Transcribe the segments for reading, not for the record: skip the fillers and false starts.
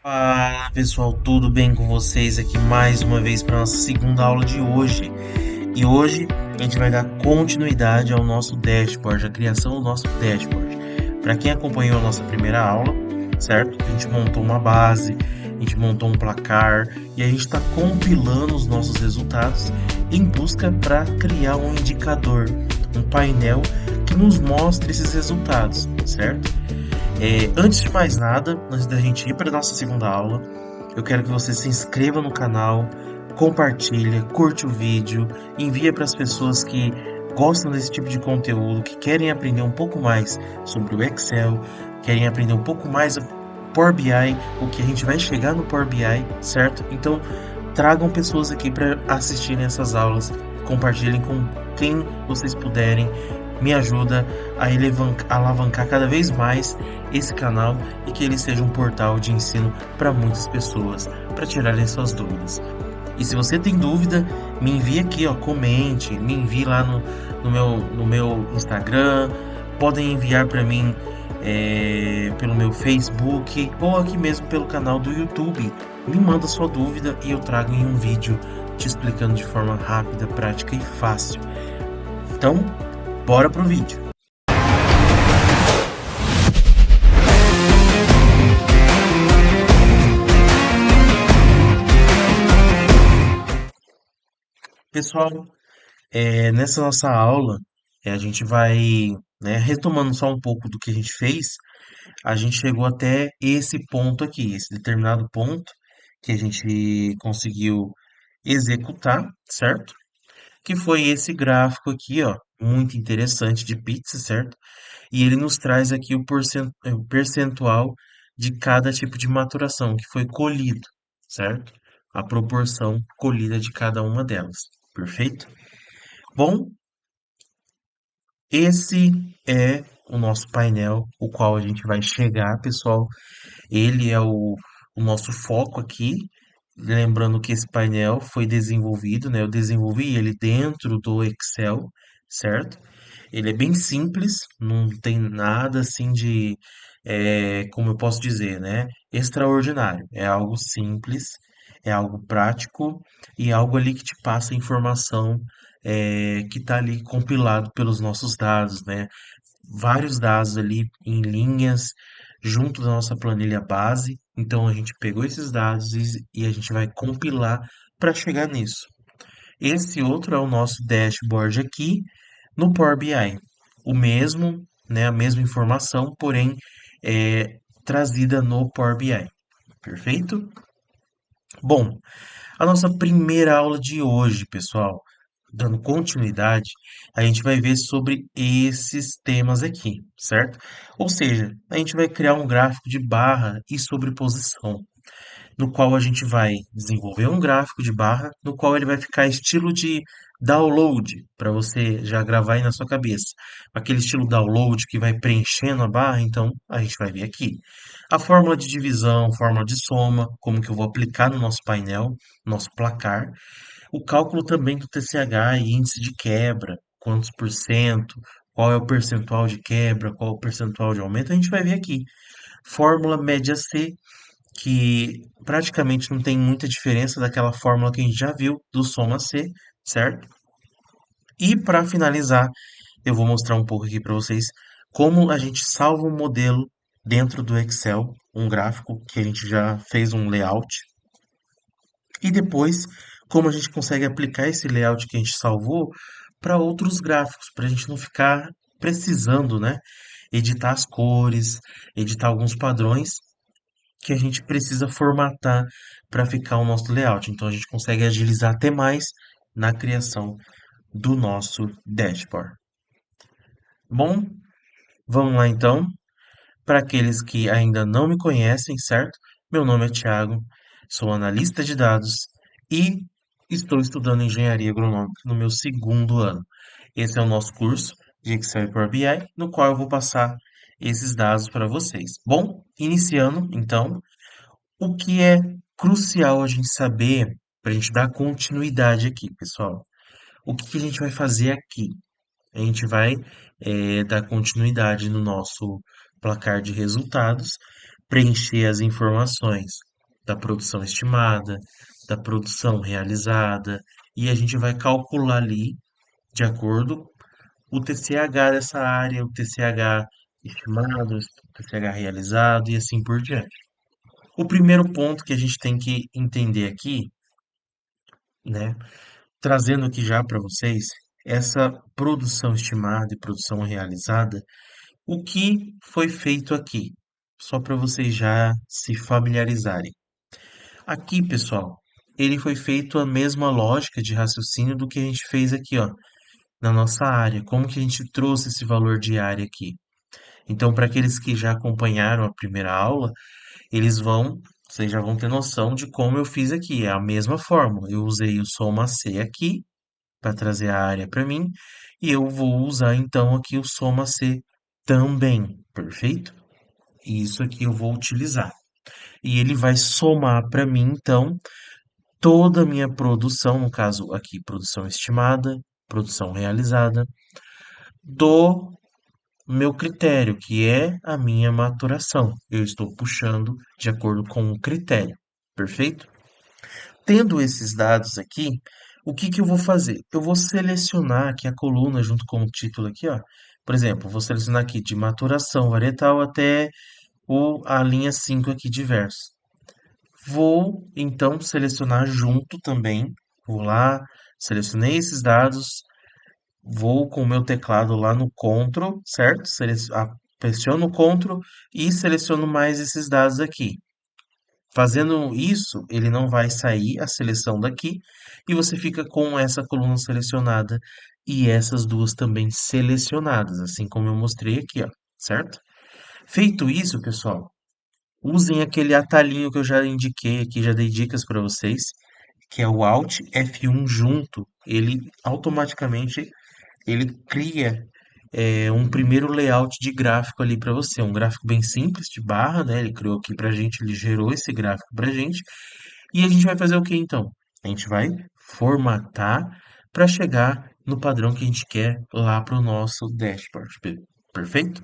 Fala pessoal, tudo bem com vocês? Aqui mais uma vez para nossa segunda aula de hoje. E hoje a gente vai dar continuidade ao nosso dashboard, a criação do nosso dashboard. Para quem acompanhou a nossa primeira aula, certo? A gente montou uma base, a gente montou um placar e a gente está compilando os nossos resultados em busca para criar um indicador, um painel que nos mostre esses resultados, certo? Antes de mais nada, antes da gente ir para a nossa segunda aula, eu quero que você se inscreva no canal, compartilha, curte o vídeo, envia para as pessoas que gostam desse tipo de conteúdo, que querem aprender um pouco mais sobre o Excel, querem aprender um pouco mais sobre Power BI, o que a gente vai chegar no Power BI, certo? Então, tragam pessoas aqui para assistirem essas aulas, compartilhem com quem vocês puderem, me ajuda a alavancar cada vez mais esse canal e que ele seja um portal de ensino para muitas pessoas, para tirarem suas dúvidas. E se você tem dúvida, me envie aqui, ó, comente, me envie lá no meu Instagram, podem enviar para mim pelo meu Facebook ou aqui mesmo pelo canal do YouTube. Me manda sua dúvida e eu trago em um vídeo te explicando de forma rápida, prática e fácil. Então, bora pro vídeo. Pessoal, nessa nossa aula, a gente vai, né, retomando só um pouco do que a gente fez, a gente chegou até esse ponto aqui, esse determinado ponto que a gente conseguiu executar, certo? Que foi esse gráfico aqui, ó, muito interessante de pizza, certo? E ele nos traz aqui o percentual de cada tipo de maturação que foi colhido, certo? A proporção colhida de cada uma delas, perfeito? Bom, esse é o nosso painel, o qual a gente vai chegar, pessoal. Ele é o nosso foco aqui. Lembrando que esse painel foi desenvolvido, né? Eu desenvolvi ele dentro do Excel, certo? Ele é bem simples, não tem nada assim de, como eu posso dizer, né? Extraordinário. É algo simples, é algo prático e algo ali que te passa informação, que está ali compilado pelos nossos dados, né? Vários dados ali em linhas junto da nossa planilha base. Então a gente pegou esses dados e a gente vai compilar para chegar nisso. Esse outro é o nosso dashboard aqui no Power BI. O mesmo, né, a mesma informação, porém trazida no Power BI. Perfeito? Bom, a nossa primeira aula de hoje, pessoal, dando continuidade, a gente vai ver sobre esses temas aqui, certo? Ou seja, a gente vai criar um gráfico de barra e sobreposição, no qual a gente vai desenvolver um gráfico de barra, no qual ele vai ficar estilo de download, para você já gravar aí na sua cabeça. Aquele estilo download que vai preenchendo a barra, então a gente vai ver aqui. A fórmula de divisão, fórmula de soma, como que eu vou aplicar no nosso painel, nosso placar. O cálculo também do TCH e índice de quebra, quantos por cento, qual é o percentual de quebra, qual é o percentual de aumento, a gente vai ver aqui. Fórmula média C, que praticamente não tem muita diferença daquela fórmula que a gente já viu do soma C, certo? E para finalizar, eu vou mostrar um pouco aqui para vocês como a gente salva um modelo dentro do Excel, um gráfico que a gente já fez um layout, e depois como a gente consegue aplicar esse layout que a gente salvou para outros gráficos, para a gente não ficar precisando, né? Editar as cores, editar alguns padrões que a gente precisa formatar para ficar o nosso layout. Então a gente consegue agilizar até mais na criação do nosso dashboard. Bom, vamos lá então. Para aqueles que ainda não me conhecem, certo? Meu nome é Thiago, sou analista de dados e estou estudando engenharia agronômica no meu segundo ano. Esse é o nosso curso de Excel e Power BI, no qual eu vou passar esses dados para vocês. Bom, iniciando então, o que é crucial a gente saber para a gente dar continuidade aqui, pessoal? O que que a gente vai fazer aqui? A gente vai dar continuidade no nosso placar de resultados, preencher as informações da produção estimada, da produção realizada, e a gente vai calcular ali, de acordo, o TCH dessa área, o TCH estimado, o TCH realizado e assim por diante. O primeiro ponto que a gente tem que entender aqui, né, trazendo aqui já para vocês, essa produção estimada e produção realizada, o que foi feito aqui? Só para vocês já se familiarizarem. Aqui, pessoal, ele foi feito a mesma lógica de raciocínio do que a gente fez aqui, ó, na nossa área. Como que a gente trouxe esse valor de área aqui? Então, para aqueles que já acompanharam a primeira aula, vocês já vão ter noção de como eu fiz aqui. É a mesma fórmula. Eu usei o soma C aqui para trazer a área para mim, e eu vou usar então aqui o soma C também, perfeito? E isso aqui eu vou utilizar. E ele vai somar para mim então toda a minha produção, no caso aqui, produção estimada, produção realizada, do meu critério, que é a minha maturação. Eu estou puxando de acordo com o critério, perfeito? Tendo esses dados aqui, o que que eu vou fazer? Eu vou selecionar aqui a coluna junto com o título aqui, ó. Por exemplo, vou selecionar aqui de maturação varietal até a linha 5 aqui de verso. Vou então selecionar junto também. Vou lá, selecionei esses dados, vou com o meu teclado lá no Ctrl, certo? Pressiono o Ctrl e seleciono mais esses dados aqui. Fazendo isso, ele não vai sair a seleção daqui e você fica com essa coluna selecionada e essas duas também selecionadas, assim como eu mostrei aqui, ó, certo? Feito isso, pessoal, usem aquele atalhinho que eu já indiquei aqui, já dei dicas para vocês, que é o Alt F1 junto. Ele automaticamente ele cria um primeiro layout de gráfico ali para você, um gráfico bem simples de barra, né? Ele criou aqui para gente, ele gerou esse gráfico para gente. E a gente vai fazer o que então? A gente vai formatar para chegar no padrão que a gente quer lá para o nosso dashboard. Perfeito?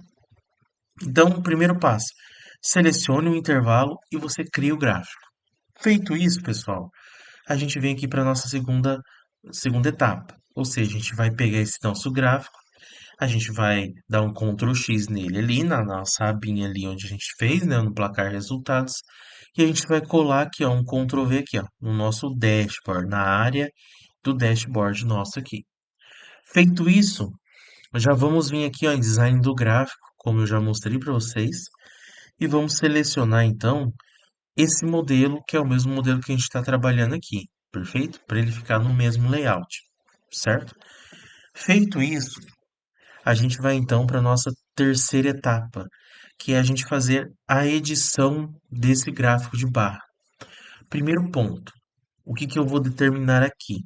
Então, o primeiro passo, selecione o intervalo e você cria o gráfico. Feito isso, pessoal, a gente vem aqui para a nossa segunda etapa. Ou seja, a gente vai pegar esse nosso gráfico, a gente vai dar um Ctrl X nele ali, na nossa abinha ali onde a gente fez, né, no placar resultados, e a gente vai colar aqui, ó, um Ctrl V aqui, ó, no nosso dashboard, na área do dashboard nosso aqui. Feito isso, já vamos vir aqui, ó, em design do gráfico, como eu já mostrei para vocês, e vamos selecionar então esse modelo, que é o mesmo modelo que a gente está trabalhando aqui, perfeito? Para ele ficar no mesmo layout, certo? Feito isso, a gente vai então para a nossa terceira etapa, que é a gente fazer a edição desse gráfico de barra. Primeiro ponto, o que que eu vou determinar aqui?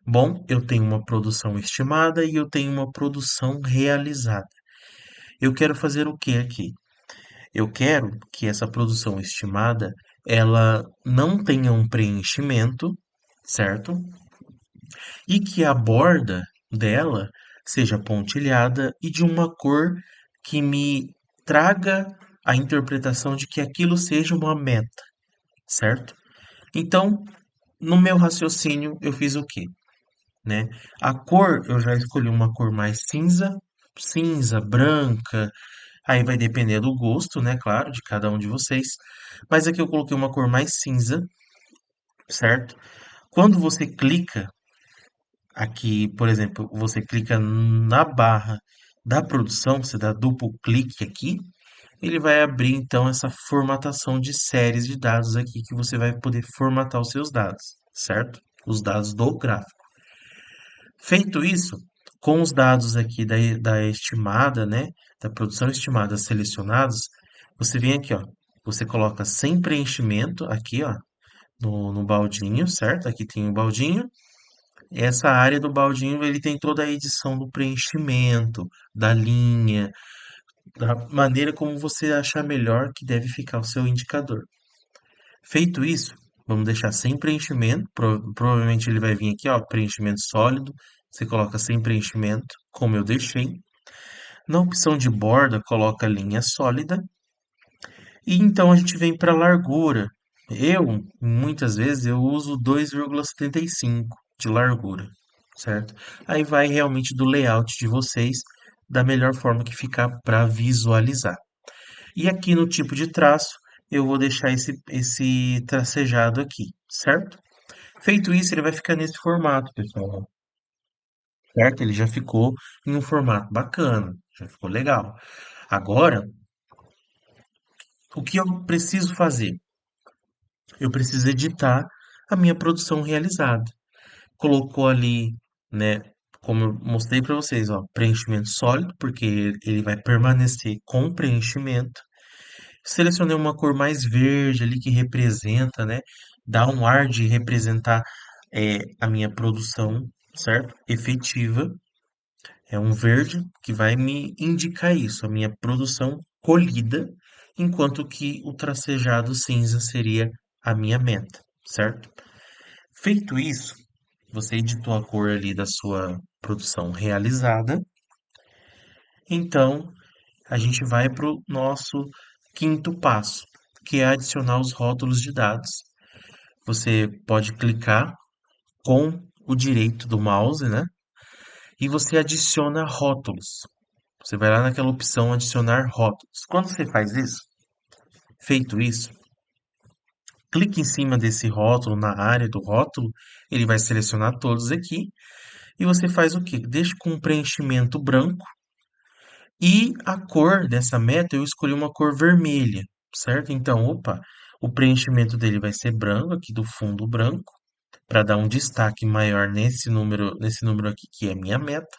Bom, eu tenho uma produção estimada e eu tenho uma produção realizada. Eu quero fazer o que aqui? Eu quero que essa produção estimada ela não tenha um preenchimento, certo? E que a borda dela seja pontilhada e de uma cor que me traga a interpretação de que aquilo seja uma meta, certo? Então, no meu raciocínio, eu fiz o quê? Né? A cor, eu já escolhi uma cor mais cinza, cinza, branca, aí vai depender do gosto, né? Claro, de cada um de vocês. Mas aqui eu coloquei uma cor mais cinza, certo? Quando você clica aqui, por exemplo, você clica na barra da produção, você dá duplo clique aqui, ele vai abrir então essa formatação de séries de dados aqui que você vai poder formatar os seus dados, certo? Os dados do gráfico. Feito isso, com os dados aqui da estimada, né, da produção estimada selecionados, você vem aqui, ó, você coloca sem preenchimento aqui, ó, no baldinho, certo? Aqui tem o baldinho. Essa área do baldinho, ele tem toda a edição do preenchimento, da linha, da maneira como você achar melhor que deve ficar o seu indicador. Feito isso, vamos deixar sem preenchimento. Provavelmente ele vai vir aqui, ó, preenchimento sólido, você coloca sem preenchimento, como eu deixei. Na opção de borda, coloca linha sólida. E então a gente vem para a largura. Muitas vezes, eu uso 2,75 de largura, certo? Aí vai realmente do layout de vocês, da melhor forma que ficar para visualizar. E aqui no tipo de traço, eu vou deixar esse tracejado aqui, certo? Feito isso, ele vai ficar nesse formato, pessoal, certo? Ele já ficou em um formato bacana, já ficou legal. Agora, o que eu preciso fazer? Eu preciso editar a minha produção realizada. Colocou ali, né, como eu mostrei para vocês, ó, preenchimento sólido, porque ele vai permanecer com preenchimento. Selecionei uma cor mais verde ali que representa, né, dá um ar de representar a minha produção, certo? Efetiva. É um verde que vai me indicar isso, a minha produção colhida, enquanto que o tracejado cinza seria a minha meta, certo? Feito isso, você editou a cor ali da sua produção realizada, então a gente vai para o nosso quinto passo, que é adicionar os rótulos de dados. Você pode clicar com o direito do mouse, né? E você adiciona rótulos. Você vai lá naquela opção adicionar rótulos. Quando você faz isso, feito isso, clique em cima desse rótulo, na área do rótulo, ele vai selecionar todos aqui. E você faz o quê? Deixa com um preenchimento branco e a cor dessa meta eu escolhi uma cor vermelha, certo? Então, opa, o preenchimento dele vai ser branco, aqui do fundo branco, para dar um destaque maior nesse número aqui que é minha meta.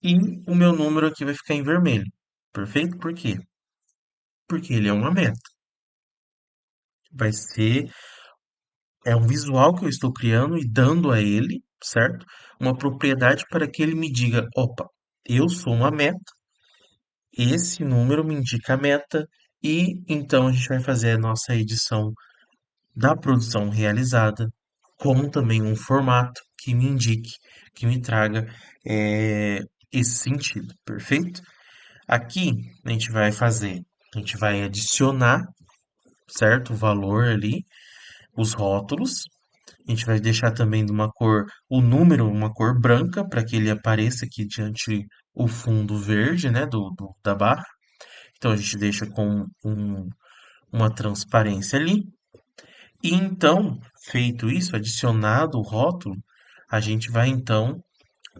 E o meu número aqui vai ficar em vermelho. Perfeito? Por quê? Porque ele é uma meta. Vai ser, é um visual que eu estou criando e dando a ele, certo? Uma propriedade para que ele me diga, opa, eu sou uma meta, esse número me indica a meta e então a gente vai fazer a nossa edição da produção realizada com também um formato que me indique, que me traga eh, esse sentido, perfeito? Aqui a gente vai fazer, a gente vai adicionar, certo? O valor ali, os rótulos. A gente vai deixar também de uma cor, o número, uma cor branca, para que ele apareça aqui diante o fundo verde, né, da barra. Então a gente deixa com uma transparência ali. E então, feito isso, adicionado o rótulo, a gente vai então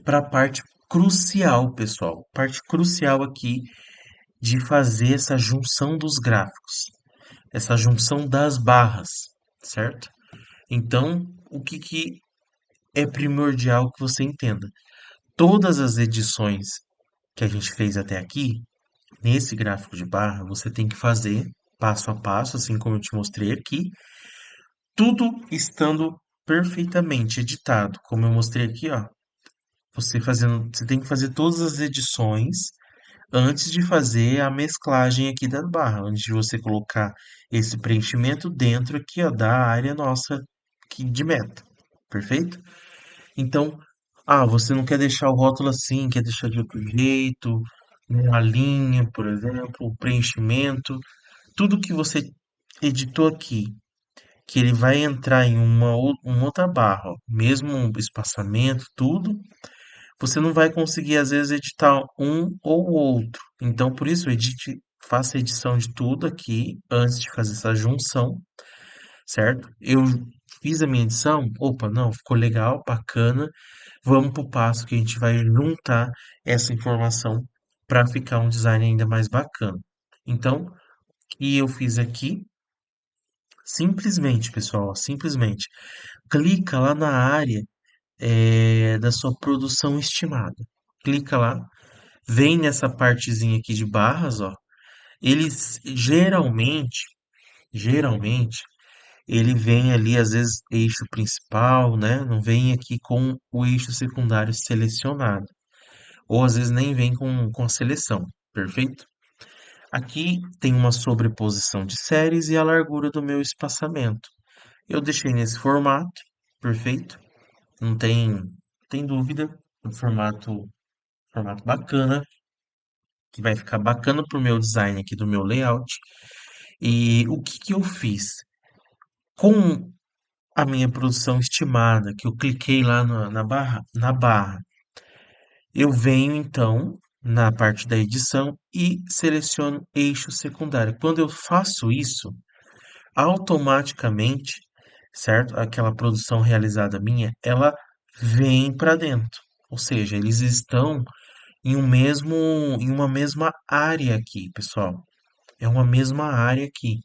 para a parte crucial, pessoal. Parte crucial aqui de fazer essa junção dos gráficos, essa junção das barras, certo? Então, o que que é primordial que você entenda? Todas as edições que a gente fez até aqui, nesse gráfico de barra, você tem que fazer passo a passo, assim como eu te mostrei aqui, tudo estando perfeitamente editado, como eu mostrei aqui, ó. Você tem que fazer todas as edições antes de fazer a mesclagem aqui da barra, antes de você colocar esse preenchimento dentro aqui, ó, da área nossa aqui de meta. Perfeito? Então, você não quer deixar o rótulo assim, quer deixar de outro jeito, uma linha, por exemplo, o preenchimento, tudo que você editou aqui, que ele vai entrar em uma outra barra, ó, mesmo um espaçamento, tudo, você não vai conseguir às vezes editar um ou outro. Então, por isso, faça a edição de tudo aqui antes de fazer essa junção, certo? Eu fiz a minha edição, opa, não, ficou legal, bacana. Vamos para o passo que a gente vai juntar essa informação para ficar um design ainda mais bacana. Então, o que eu fiz aqui, simplesmente, pessoal, simplesmente, clica lá na área da sua produção estimada. Clica lá, vem nessa partezinha aqui de barras, ó. Eles geralmente, ele vem ali, às vezes, eixo principal, né? Não vem aqui com o eixo secundário selecionado. Ou às vezes nem vem com a seleção, perfeito? Aqui tem uma sobreposição de séries e a largura do meu espaçamento. Eu deixei nesse formato, perfeito? Não tem. tem dúvida, um formato bacana, que vai ficar bacana pro meu design aqui do meu layout. E o que que eu fiz? Com a minha produção estimada, que eu cliquei lá na barra, eu venho então na parte da edição e seleciono eixo secundário. Quando eu faço isso, automaticamente, certo? Aquela produção realizada minha, ela vem para dentro. Ou seja, eles estão em uma mesma área aqui, pessoal. É uma mesma área aqui,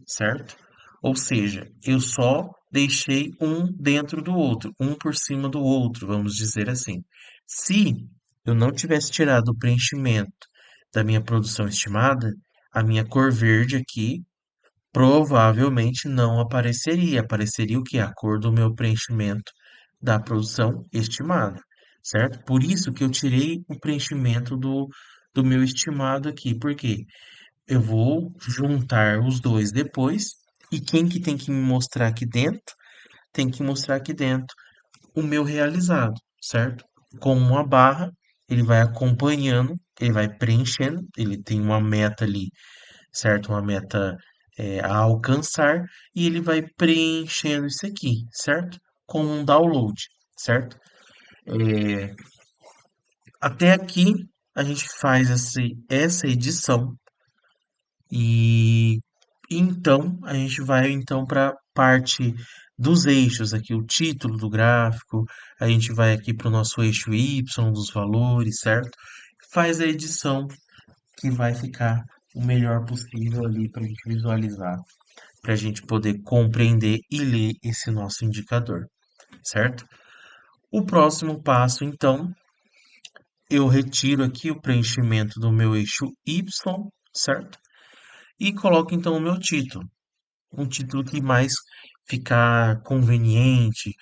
certo? Ou seja, eu só deixei um dentro do outro, um por cima do outro, vamos dizer assim. Se eu não tivesse tirado o preenchimento da minha produção estimada, a minha cor verde aqui provavelmente não apareceria. Apareceria o que? A cor do meu preenchimento da produção estimada, certo? Por isso que eu tirei o preenchimento do meu estimado aqui. Por quê? Eu vou juntar os dois depois. E quem que tem que me mostrar aqui dentro? Tem que mostrar aqui dentro o meu realizado, certo? Com uma barra, ele vai acompanhando, ele vai preenchendo, ele tem uma meta ali, certo? Uma meta a alcançar, e ele vai preenchendo isso aqui, certo? Com um download, certo? É, até aqui a gente faz essa edição e então a gente vai então para a parte dos eixos aqui, o título do gráfico, a gente vai aqui para o nosso eixo Y dos valores, certo? Faz a edição que vai ficar o melhor possível ali para a gente visualizar, para a gente poder compreender e ler esse nosso indicador, certo? O próximo passo, então, eu retiro aqui o preenchimento do meu eixo Y, certo? E coloco então o meu título. Um título que mais ficar conveniente,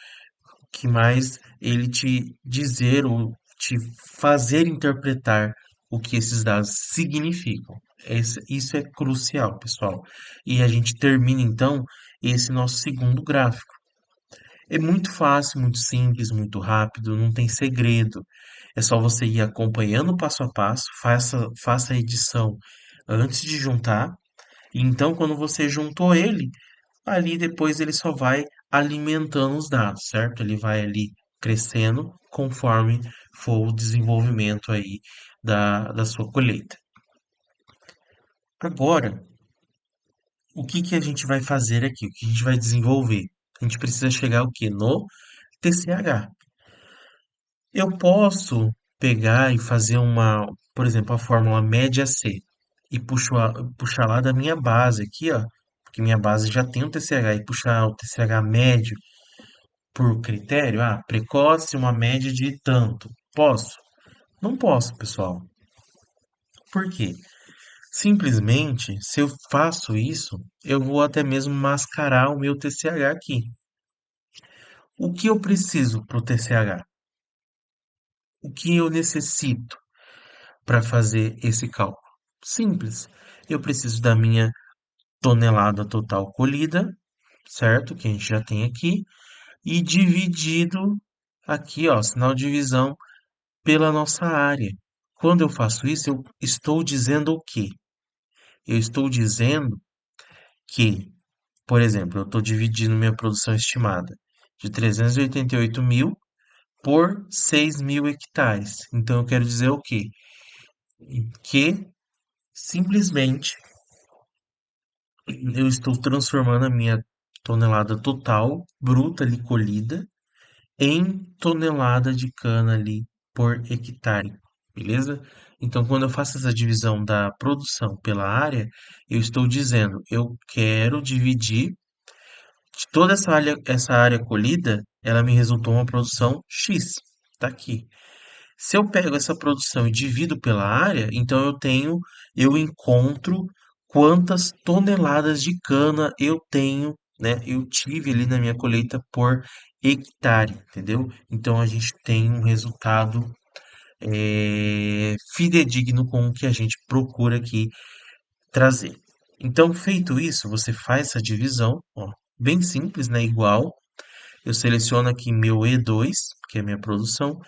que mais ele te dizer ou te fazer interpretar o que esses dados significam. Isso é crucial, pessoal. E a gente termina então esse nosso segundo gráfico. É muito fácil, muito simples, muito rápido, não tem segredo. É só você ir acompanhando passo a passo, faça a edição antes de juntar. E então, quando você juntou ele, ali depois ele só vai alimentando os dados, certo? Ele vai ali crescendo conforme for o desenvolvimento aí da sua colheita. Agora, o que que a gente vai fazer aqui? O que a gente vai desenvolver? A gente precisa chegar o quê? No TCH. Eu posso pegar e fazer por exemplo, a fórmula média C e puxar lá da minha base aqui, ó, porque minha base já tem um TCH, e puxar o TCH médio por critério, precoce, uma média de tanto. Posso? Não posso, pessoal. Por quê? Simplesmente, se eu faço isso, eu vou até mesmo mascarar o meu TCH aqui. O que eu preciso para o TCH? O que eu necessito para fazer esse cálculo? Simples. Eu preciso da minha tonelada total colhida, certo? Que a gente já tem aqui, e dividido aqui, ó, sinal de divisão pela nossa área. Quando eu faço isso, eu estou dizendo o quê? Eu estou dizendo que, por exemplo, eu estou dividindo minha produção estimada de 388.000 por 6.000 hectares. Então, eu quero dizer o quê? Que simplesmente eu estou transformando a minha tonelada total, bruta ali colhida, em tonelada de cana ali por hectare, beleza? Então, quando eu faço essa divisão da produção pela área, eu estou dizendo, eu quero dividir de toda essa área colhida, ela me resultou uma produção X, tá aqui. Se eu pego essa produção e divido pela área, então eu encontro quantas toneladas de cana eu tenho, né? Eu tive ali na minha colheita por hectare, entendeu? Então a gente tem um resultado fidedigno com o que a gente procura aqui trazer. Então, feito isso, você faz essa divisão, ó, bem simples, né? Igual. Eu seleciono aqui meu E2, que é a minha produção,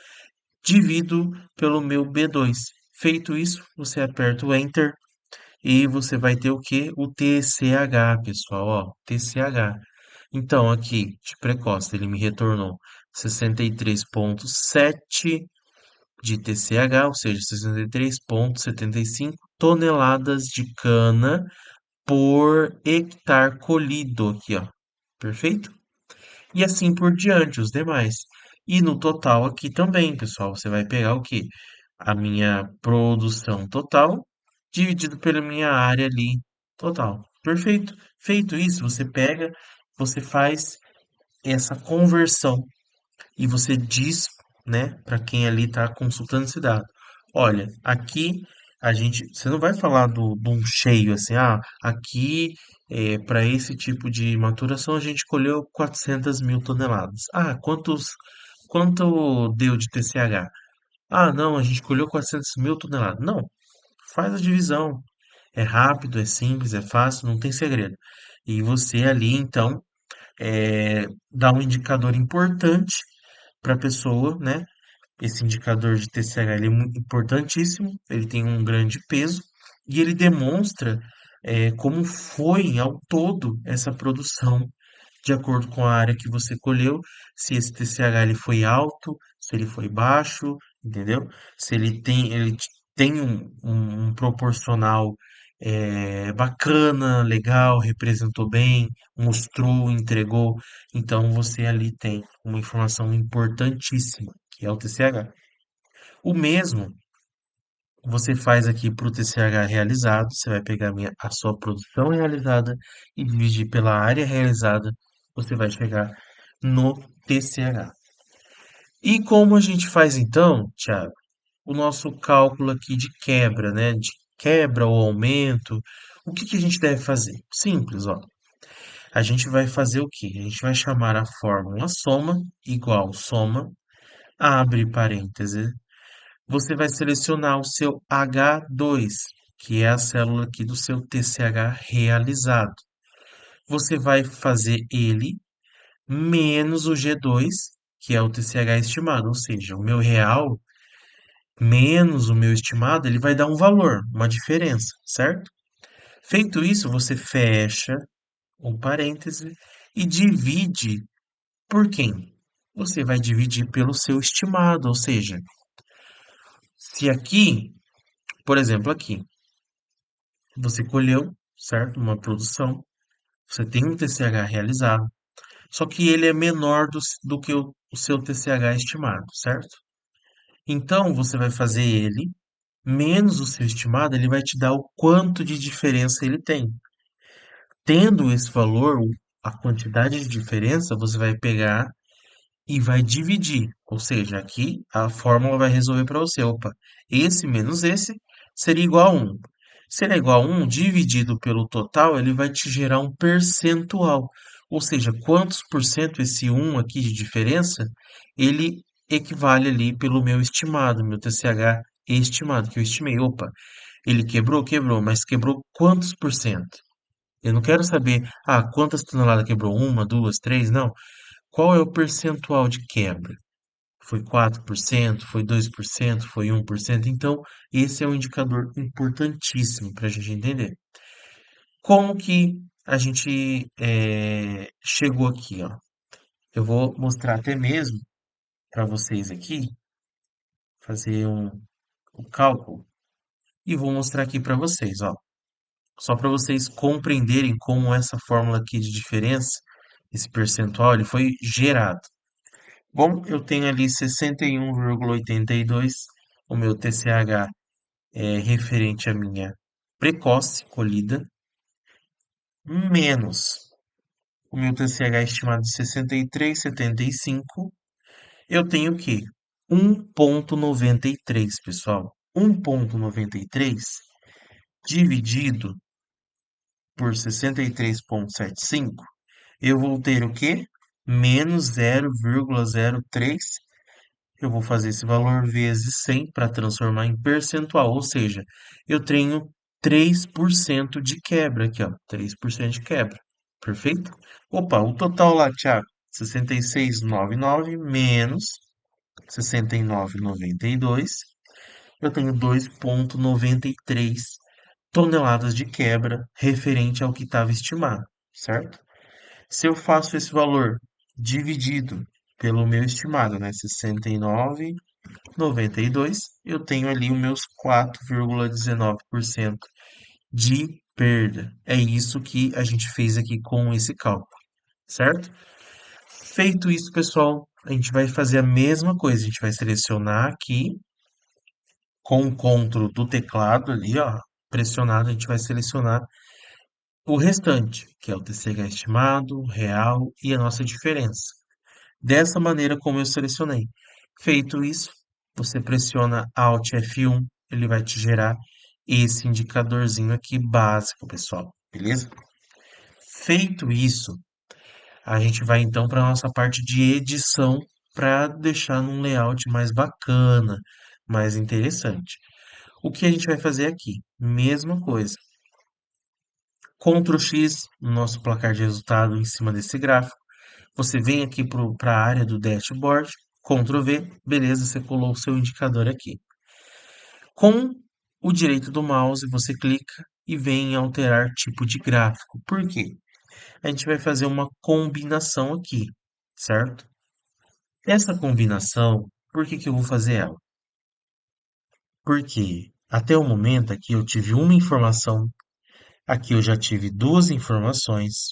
divido pelo meu B2. Feito isso, você aperta o Enter e você vai ter o que? O TCH, pessoal, ó, TCH. Então, aqui, de precoce, ele me retornou 63,7 de TCH, ou seja, 63,75 toneladas de cana por hectare colhido aqui, ó. Perfeito? E assim por diante, os demais. E no total aqui também, pessoal, você vai pegar o quê? A minha produção total dividido pela minha área ali total. Perfeito. Feito isso, você pega, você faz essa conversão e você diz, né, para quem ali está consultando esse dado. Olha, aqui você não vai falar de um cheio assim, aqui para esse tipo de maturação a gente colheu 400 mil toneladas. Quanto deu de TCH? Ah, não, a gente colheu 400 mil toneladas. Não, faz a divisão. É rápido, é simples, é fácil, não tem segredo. E você ali, então, dá um indicador importante para a pessoa, né? Esse indicador de TCH ele é muito importantíssimo, ele tem um grande peso e ele demonstra como foi ao todo essa produção, de acordo com a área que você colheu, se esse TCH ele foi alto, se ele foi baixo, entendeu? Se ele tem um proporcional bacana, legal, representou bem, mostrou, entregou. Então você ali tem uma informação importantíssima, que é o TCH. O mesmo você faz aqui para o TCH realizado, você vai pegar a sua produção realizada e dividir pela área realizada, você vai chegar no TCH. E como a gente faz então, Thiago, o nosso cálculo aqui de quebra, né? De quebra ou aumento, o que que a gente deve fazer? Simples, ó. A gente vai fazer o quê? A gente vai chamar a fórmula soma igual soma, abre parênteses, você vai selecionar o seu H2, que é a célula aqui do seu TCH realizado. Você vai fazer ele menos o G2, que é o TCH estimado, ou seja, o meu real menos o meu estimado, ele vai dar um valor, uma diferença, certo? Feito isso, você fecha um parêntese e divide por quem? Você vai dividir pelo seu estimado, ou seja, se aqui, por exemplo, aqui, você colheu, certo? Uma produção, você tem um TCH realizado, só que ele é menor do que o seu TCH estimado, certo? Então, você vai fazer ele menos o seu estimado, ele vai te dar o quanto de diferença ele tem. Tendo esse valor, a quantidade de diferença, você vai pegar e vai dividir. Ou seja, aqui a fórmula vai resolver para você. Opa, esse menos esse seria igual a 1. Se ele é igual a 1, dividido pelo total, ele vai te gerar um percentual. Ou seja, quantos por cento esse 1 aqui de diferença, ele equivale ali pelo meu estimado, meu TCH estimado, que eu estimei. Opa, ele quebrou, quebrou, mas quebrou quantos por cento? Eu não quero saber, quantas toneladas quebrou? Uma, duas, três? Não. Qual é o percentual de quebra? Foi 4%? Foi 2%? Foi 1%? Então, esse é um indicador importantíssimo para a gente entender. Como que a gente chegou aqui, ó? Eu vou mostrar até mesmo para vocês aqui, fazer um cálculo, e vou mostrar aqui para vocês, ó. Só para vocês compreenderem como essa fórmula aqui de diferença, esse percentual, ele foi gerado. Bom, eu tenho ali 61,82. O meu TCH é referente à minha precoce colhida, menos o meu TCH estimado de 63,75. Eu tenho o quê? 1,93, pessoal. 1,93 dividido por 63,75, eu vou ter o quê? Menos 0,03. Eu vou fazer esse valor vezes 100 para transformar em percentual, ou seja, eu tenho 3% de quebra aqui, ó, 3% de quebra. Perfeito? Opa, o total lá, Thiago. 66,99 menos 69,92, eu tenho 2,93 toneladas de quebra referente ao que estava estimado, certo? Se eu faço esse valor dividido pelo meu estimado, né, 69,92, eu tenho ali os meus 4,19% de perda. É isso que a gente fez aqui com esse cálculo, certo? Feito isso, pessoal, a gente vai fazer a mesma coisa. A gente vai selecionar aqui com o CTRL do teclado ali, ó, pressionado, a gente vai selecionar o restante, que é o TCH estimado, real e a nossa diferença. Dessa maneira como eu selecionei. Feito isso, você pressiona Alt F1, ele vai te gerar esse indicadorzinho aqui básico, pessoal, beleza? Feito isso, a gente vai então para a nossa parte de edição para deixar num layout mais bacana, mais interessante. O que a gente vai fazer aqui? Mesma coisa. Ctrl X no nosso placar de resultado em cima desse gráfico. Você vem aqui para a área do dashboard, Ctrl V, beleza, você colou o seu indicador aqui. Com o direito do mouse, você clica e vem em alterar tipo de gráfico. Por quê? A gente vai fazer uma combinação aqui, certo? Essa combinação, por que que eu vou fazer ela? Porque até o momento aqui eu tive uma informação, aqui eu já tive duas informações,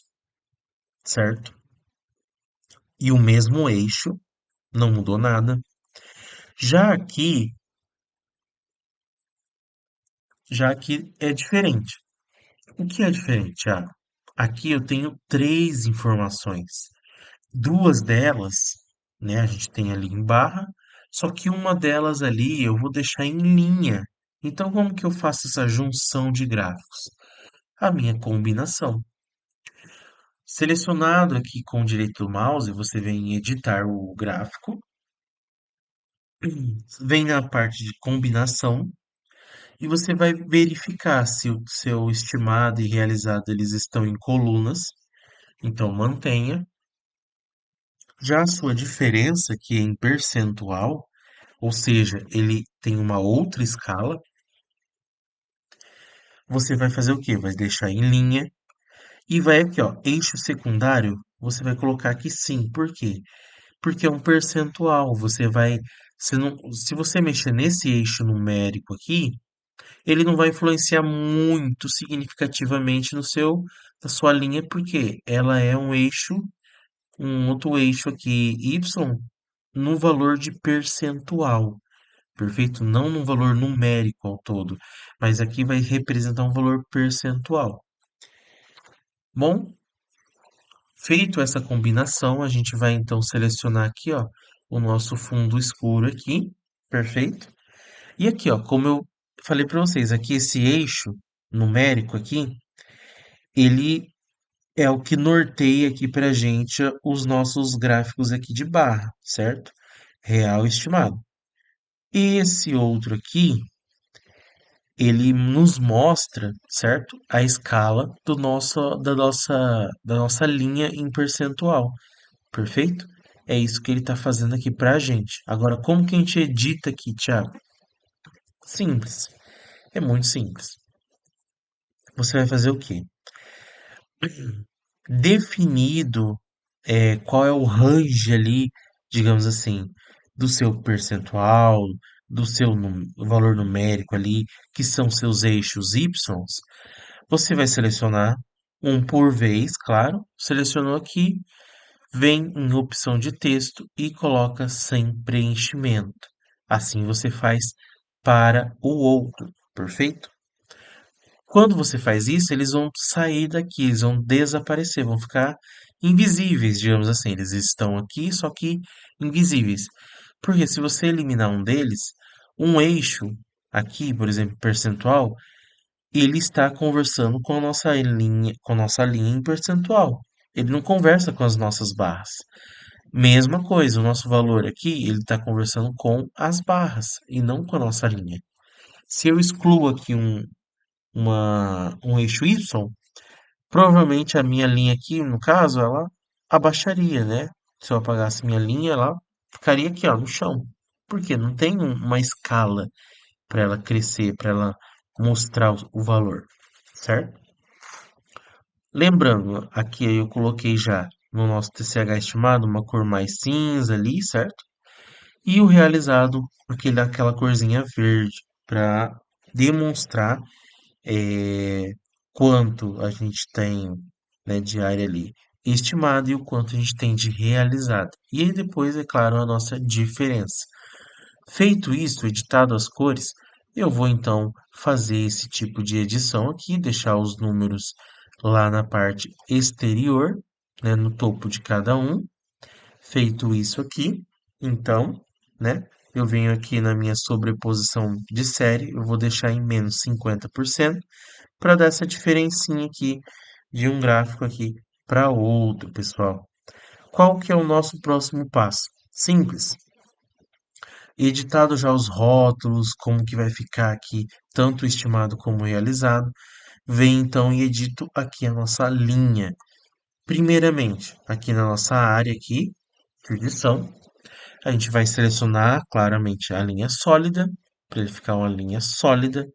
certo? E o mesmo eixo, não mudou nada. Já aqui, já aqui é diferente. O que é diferente? Ah, aqui eu tenho três informações. Duas delas, né, a gente tem ali em barra, só que uma delas ali eu vou deixar em linha. Então, como que eu faço essa junção de gráficos? A minha combinação. Selecionado aqui com o direito do mouse, você vem em editar o gráfico, vem na parte de combinação e você vai verificar se o seu estimado e realizado eles estão em colunas. Então mantenha. Já a sua diferença, que é em percentual, ou seja, ele tem uma outra escala, você vai fazer o quê? Vai deixar em linha e vai aqui, ó, eixo secundário, você vai colocar aqui sim. Por quê? Porque é um percentual. Você vai, se não, se você mexer nesse eixo numérico aqui, ele não vai influenciar muito significativamente no seu, na sua linha, porque ela é um eixo, um outro eixo aqui, y, no valor de percentual. Perfeito? Não num valor numérico ao todo, mas aqui vai representar um valor percentual. Bom, feito essa combinação, a gente vai então selecionar aqui, ó, o nosso fundo escuro aqui, perfeito? E aqui, ó, como eu falei para vocês, aqui esse eixo numérico aqui, ele é o que norteia aqui para gente os nossos gráficos aqui de barra, certo? Real estimado. Esse outro aqui, ele nos mostra, certo? A escala da nossa linha em percentual, perfeito? É isso que ele está fazendo aqui para a gente. Agora, como que a gente edita aqui, Thiago? Simples, é muito simples. Você vai fazer o quê? Definido qual é o range ali, digamos assim, do seu percentual, do seu valor numérico ali, que são seus eixos Y, você vai selecionar um por vez, claro. Selecionou aqui, vem em opção de texto e coloca sem preenchimento. Assim você faz para o outro, perfeito? Quando você faz isso, eles vão sair daqui, eles vão desaparecer, vão ficar invisíveis, digamos assim. Eles estão aqui, só que invisíveis. Porque se você eliminar um deles, um eixo aqui, por exemplo, percentual, ele está conversando com a nossa linha em percentual. Ele não conversa com as nossas barras. Mesma coisa, o nosso valor aqui, ele está conversando com as barras e não com a nossa linha. Se eu excluo aqui um eixo Y, provavelmente a minha linha aqui, no caso, ela abaixaria, né? Se eu apagasse minha linha, ela ficaria aqui, ó, no chão. Porque não tem uma escala para ela crescer, para ela mostrar o valor, certo? Lembrando, aqui eu coloquei já no nosso TCH estimado uma cor mais cinza ali, certo? E o realizado, aquela corzinha verde, para demonstrar quanto a gente tem, né, de área ali estimada e o quanto a gente tem de realizado. E aí depois, é claro, a nossa diferença. Feito isso, editado as cores, eu vou então fazer esse tipo de edição aqui, deixar os números lá na parte exterior, né, no topo de cada um. Feito isso aqui, então, né, eu venho aqui na minha sobreposição de série, eu vou deixar em menos 50% para dar essa diferencinha aqui de um gráfico aqui para outro, pessoal. Qual que é o nosso próximo passo? Simples. Editado já os rótulos, como que vai ficar aqui, tanto estimado como realizado, vem então e edito aqui a nossa linha. Primeiramente, aqui na nossa área aqui, de edição, a gente vai selecionar claramente a linha sólida, para ele ficar uma linha sólida,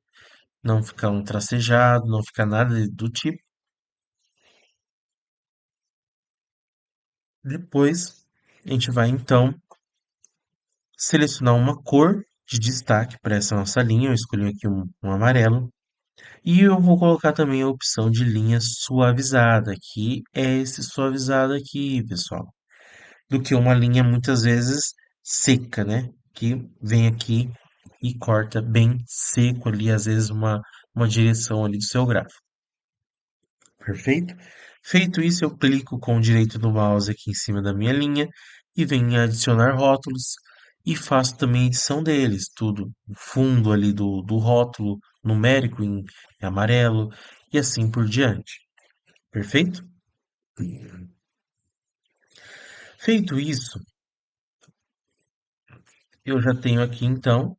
não ficar um tracejado, não ficar nada do tipo. Depois, a gente vai então selecionar uma cor de destaque para essa nossa linha. Eu escolhi aqui um amarelo. E eu vou colocar também a opção de linha suavizada, que é esse suavizado aqui, pessoal. Do que uma linha muitas vezes seca, né? Que vem aqui e corta bem seco ali, às vezes uma direção ali do seu gráfico. Perfeito? Feito isso, eu clico com o direito do mouse aqui em cima da minha linha e venho em adicionar rótulos e faço também a edição deles, tudo. O fundo ali do rótulo numérico em amarelo e assim por diante. Perfeito? Feito isso, eu já tenho aqui então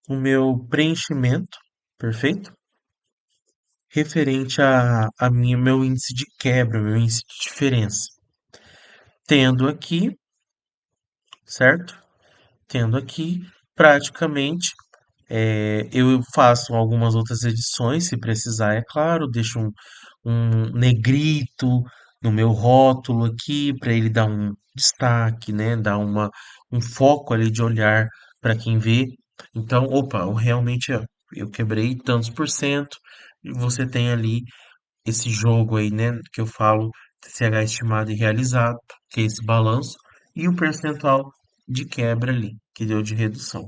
o meu preenchimento, perfeito? Referente a minha, meu índice de quebra, meu índice de diferença. Tendo aqui, certo? Tendo aqui, praticamente, eu faço algumas outras edições, se precisar, é claro, deixo um negrito no meu rótulo aqui, para ele dar um destaque, né? Dar um foco ali de olhar para quem vê. Então, opa, realmente eu quebrei tantos por cento, e você tem ali esse jogo aí, né, que eu falo, TCH estimado e realizado, que é esse balanço, e o percentual de quebra ali, que deu de redução.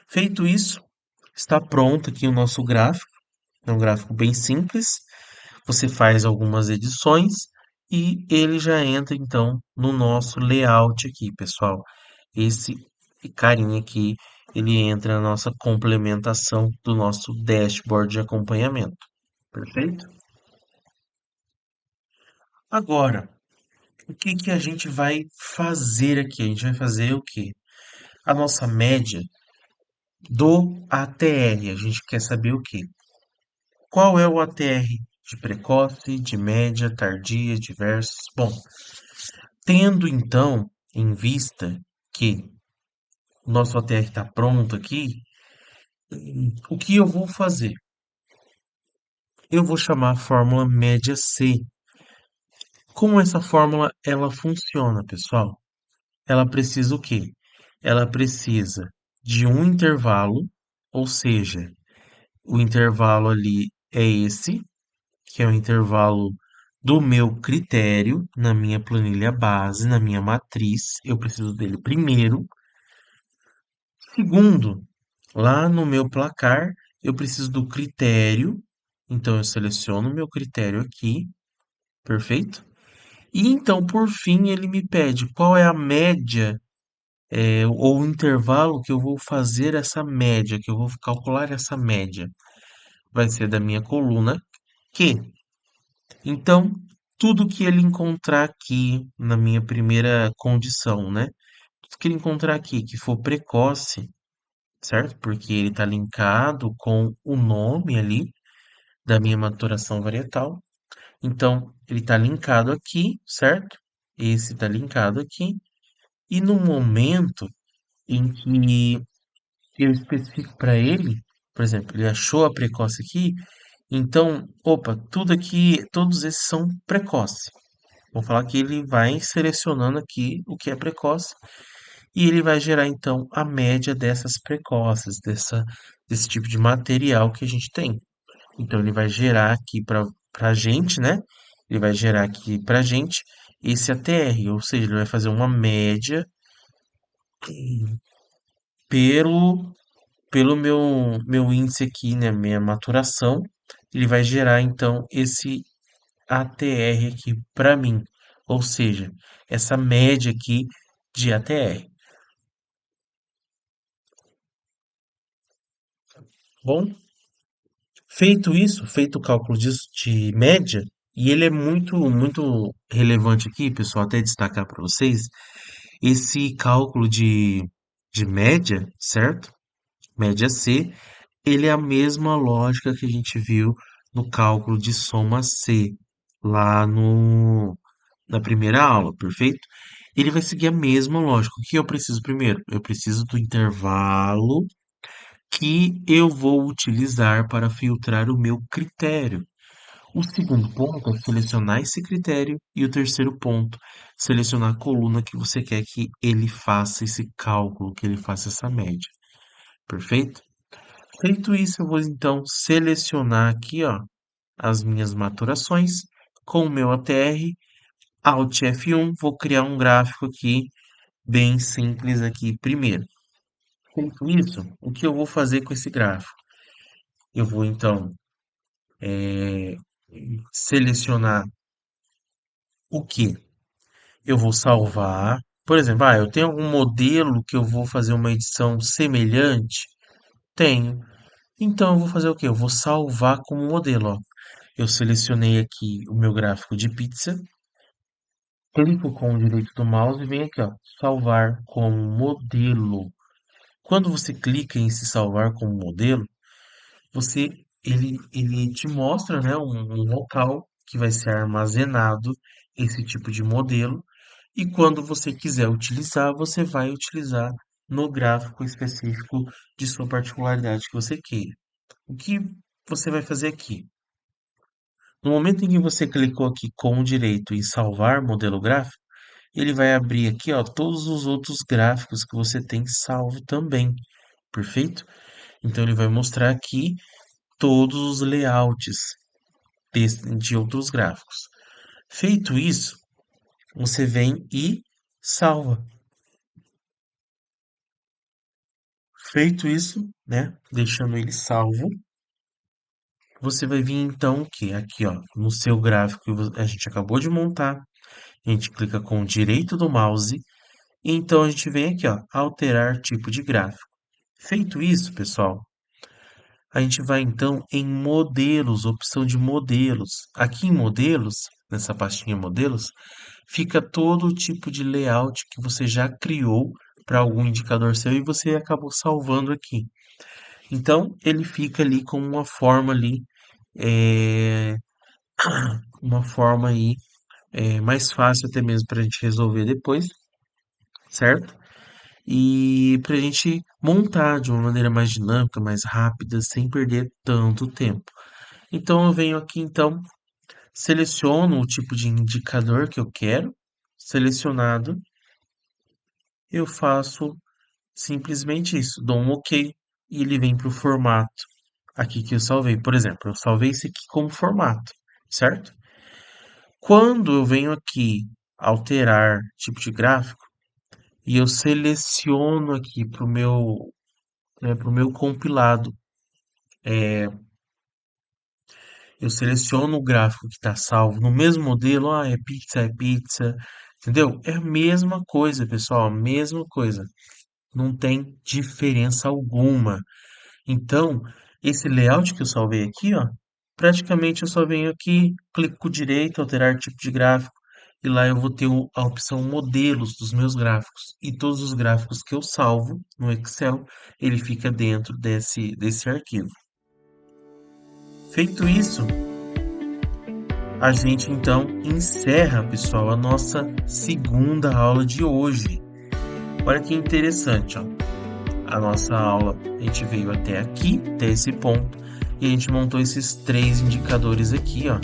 Feito isso, está pronto aqui o nosso gráfico. É um gráfico bem simples. Você faz algumas edições e ele já entra então no nosso layout aqui, pessoal. Esse carinha aqui, ele entra na nossa complementação do nosso dashboard de acompanhamento. Perfeito? Agora, o que que a gente vai fazer aqui? A gente vai fazer o quê? A nossa média do ATR. A gente quer saber o quê? Qual é o ATR de precoce, de média, tardia, diversos? Bom, tendo então em vista que o nosso ATR está pronto aqui, o que eu vou fazer? Eu vou chamar a fórmula média C. Como essa fórmula ela funciona, pessoal? Ela precisa o quê? Ela precisa de um intervalo, ou seja, o intervalo ali é esse, que é o intervalo do meu critério na minha planilha base, na minha matriz. Eu preciso dele primeiro. Segundo, lá no meu placar, eu preciso do critério. Então, eu seleciono o meu critério aqui, perfeito? E então, por fim, ele me pede qual é a média, ou o intervalo que eu vou fazer essa média, que eu vou calcular essa média. Vai ser da minha coluna Q. Então, tudo que ele encontrar aqui na minha primeira condição, né? Tudo que ele encontrar aqui que for precoce, certo? Porque ele está linkado com o nome ali, da minha maturação varietal. Então, ele está linkado aqui, certo? Esse está linkado aqui. E no momento em que eu especifico para ele, por exemplo, ele achou a precoce aqui, então, opa, tudo aqui, todos esses são precoce. Vou falar que ele vai selecionando aqui o que é precoce e ele vai gerar então a média dessas precoces, desse tipo de material que a gente tem. Então ele vai gerar aqui para a gente, né? Ele vai gerar aqui para a gente esse ATR, ou seja, ele vai fazer uma média pelo, pelo meu índice aqui, né? Minha maturação. Ele vai gerar então esse ATR aqui para mim, ou seja, essa média aqui de ATR. Bom, feito isso, feito o cálculo de média, e ele é muito relevante aqui, pessoal, até destacar para vocês, esse cálculo de média, certo? Média C, ele é a mesma lógica que a gente viu no cálculo de soma C, lá no, na primeira aula, perfeito? Ele vai seguir a mesma lógica. O que eu preciso primeiro? Eu preciso do intervalo que eu vou utilizar para filtrar o meu critério. O segundo ponto é selecionar esse critério e o terceiro ponto, selecionar a coluna que você quer que ele faça esse cálculo, que ele faça essa média. Perfeito? Feito isso, eu vou então selecionar aqui, ó, as minhas maturações com o meu ATR, Alt F1, vou criar um gráfico aqui bem simples aqui primeiro. Feito isso, o que eu vou fazer com esse gráfico? Eu vou então selecionar o que eu vou salvar. Por exemplo, eu tenho algum modelo que eu vou fazer uma edição semelhante? Tenho. Então eu vou fazer o quê? Eu vou salvar como modelo, ó. Eu selecionei aqui o meu gráfico de pizza, clico com o direito do mouse e venho aqui, ó, salvar como modelo. Quando você clica em se salvar como modelo, você ele te mostra, né, um local que vai ser armazenado esse tipo de modelo e quando você quiser utilizar, você vai utilizar no gráfico específico de sua particularidade que você queira. O que você vai fazer aqui? No momento em que você clicou aqui com o direito em salvar modelo gráfico, ele vai abrir aqui, ó, todos os outros gráficos que você tem salvo também. Perfeito? Então ele vai mostrar aqui todos os layouts de outros gráficos. Feito isso, você vem e salva. Feito isso, né? Deixando ele salvo, você vai vir então o que? Aqui, ó, no seu gráfico que a gente acabou de montar, a gente clica com o direito do mouse e então a gente vem aqui, ó, alterar tipo de gráfico. Feito isso, pessoal, a gente vai então em modelos, opção de modelos. Aqui em modelos, nessa pastinha modelos, fica todo o tipo de layout que você já criou para algum indicador seu e você acabou salvando aqui. Então, ele fica ali com uma forma ali, é, uma forma aí mais fácil até mesmo para a gente resolver depois, certo? E para a gente montar de uma maneira mais dinâmica, mais rápida, sem perder tanto tempo. Então eu venho aqui então, seleciono o tipo de indicador que eu quero, selecionado, eu faço simplesmente isso, dou um OK e ele vem para o formato aqui que eu salvei. Por exemplo, eu salvei esse aqui como formato, certo? Quando eu venho aqui alterar tipo de gráfico e eu seleciono aqui pro meu compilado, eu seleciono o gráfico que está salvo no mesmo modelo, é pizza, entendeu? É a mesma coisa, pessoal, a mesma coisa. Não tem diferença alguma. Então, esse layout que eu salvei aqui, ó, praticamente eu só venho aqui, clico com o direito, alterar tipo de gráfico, e lá eu vou ter a opção modelos dos meus gráficos. E todos os gráficos que eu salvo no Excel, ele fica dentro desse arquivo. Feito isso, a gente então encerra, pessoal, a nossa segunda aula de hoje. Olha que interessante, ó. A nossa aula, a gente veio até aqui, até esse ponto, e a gente montou esses 3 indicadores aqui, ó.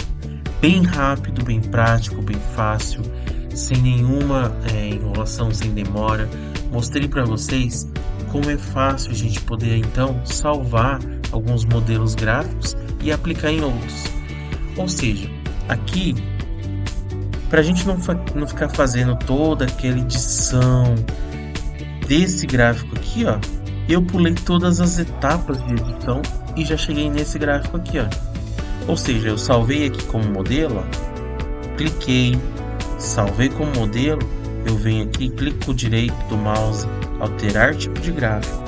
Bem rápido, bem prático, bem fácil, sem nenhuma enrolação, sem demora. Mostrei para vocês como é fácil a gente poder então salvar alguns modelos gráficos e aplicar em outros. Ou seja, aqui, para a gente não ficar fazendo toda aquela edição desse gráfico aqui, ó, eu pulei todas as etapas de edição e já cheguei nesse gráfico aqui, ó. Ou seja, eu salvei aqui como modelo, ó, cliquei, salvei como modelo, eu venho aqui, clico com o direito do mouse, alterar tipo de gráfico.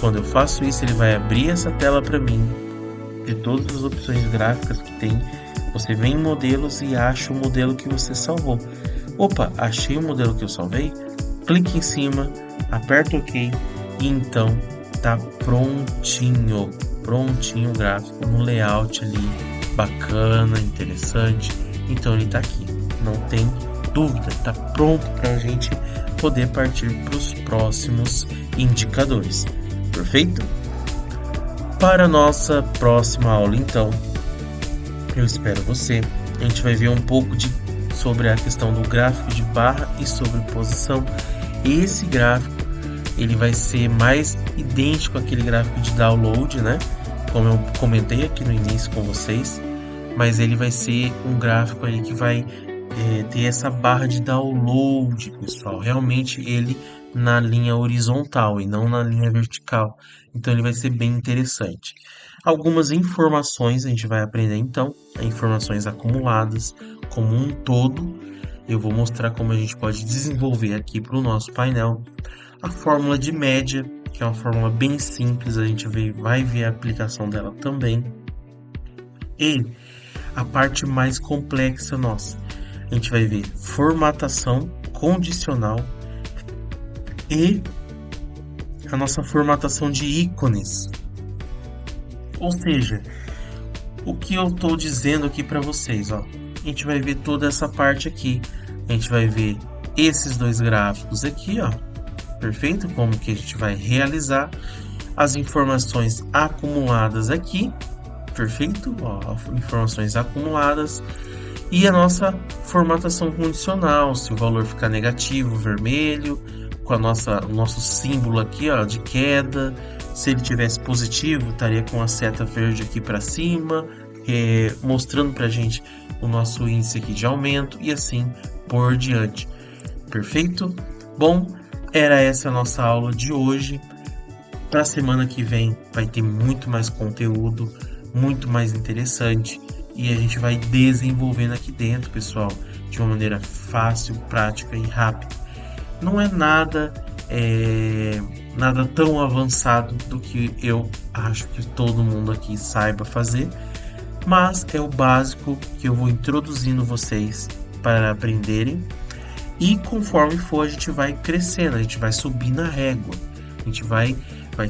Quando eu faço isso, ele vai abrir essa tela para mim, de todas as opções gráficas que tem. Você vem em modelos e acha o modelo que você salvou. Opa, achei o modelo que eu salvei, clique em cima, aperta OK e então tá prontinho o gráfico no layout ali, bacana, interessante. Então ele tá aqui, não tem dúvida, tá pronto para a gente poder partir para os próximos indicadores. Perfeito? Para a nossa próxima aula, então, eu espero você. A gente vai ver um pouco sobre a questão do gráfico de barra e sobreposição. Esse gráfico, ele vai ser mais idêntico àquele gráfico de download, né? Como eu comentei aqui no início com vocês, mas ele vai ser um gráfico aí que vai ter essa barra de download, pessoal. Realmente ele na linha horizontal e não na linha vertical. Então ele vai ser bem interessante. Algumas informações a gente vai aprender então, informações acumuladas como um todo. Eu vou mostrar como a gente pode desenvolver aqui para o nosso painel. A fórmula de média, que é uma fórmula bem simples, a gente vai ver a aplicação dela também. E a parte mais complexa nossa, a gente vai ver formatação condicional e a nossa formatação de ícones. Ou seja, o que eu estou dizendo aqui para vocês, ó, a gente vai ver toda essa parte aqui. A gente vai ver esses 2 gráficos aqui, ó. Perfeito? Como que a gente vai realizar as informações acumuladas aqui. Perfeito? Ó, informações acumuladas. E a nossa formatação condicional, se o valor ficar negativo, vermelho, com o nosso símbolo aqui, ó, de queda. Se ele tivesse positivo, estaria com a seta verde aqui para cima, mostrando para a gente o nosso índice aqui de aumento e assim por diante. Perfeito? Bom, era essa a nossa aula de hoje. Para a semana que vem vai ter muito mais conteúdo, muito mais interessante. E a gente vai desenvolvendo aqui dentro, pessoal, de uma maneira fácil, prática e rápida. Não é nada tão avançado do que eu acho que todo mundo aqui saiba fazer, mas é o básico que eu vou introduzindo vocês para aprenderem. E conforme for, a gente vai crescendo, a gente vai subir na régua. A gente vai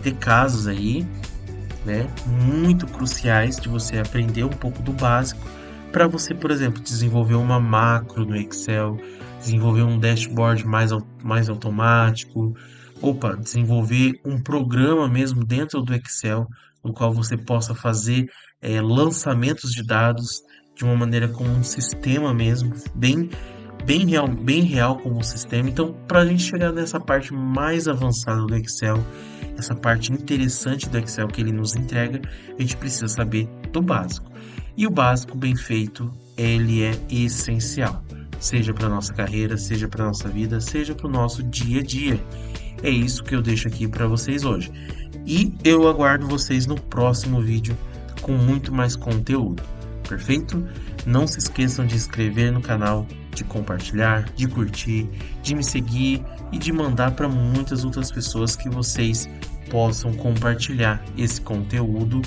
ter casos aí, né, muito cruciais de você aprender um pouco do básico para você, por exemplo, desenvolver uma macro no Excel, desenvolver um dashboard mais automático, desenvolver um programa mesmo dentro do Excel, no qual você possa fazer lançamentos de dados de uma maneira como um sistema mesmo, bem real como um sistema. Então, para a gente chegar nessa parte mais avançada do Excel, essa parte interessante do Excel que ele nos entrega, a gente precisa saber do básico. E o básico bem feito, ele é essencial, seja para nossa carreira, seja para nossa vida, seja para o nosso dia a dia. É isso que eu deixo aqui para vocês hoje. E eu aguardo vocês no próximo vídeo com muito mais conteúdo. Perfeito? Não se esqueçam de se inscrever no canal, de compartilhar, de curtir, de me seguir e de mandar para muitas outras pessoas que vocês possam compartilhar esse conteúdo.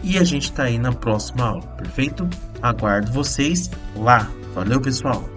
E a gente está aí na próxima aula, perfeito? Aguardo vocês lá. Valeu, pessoal!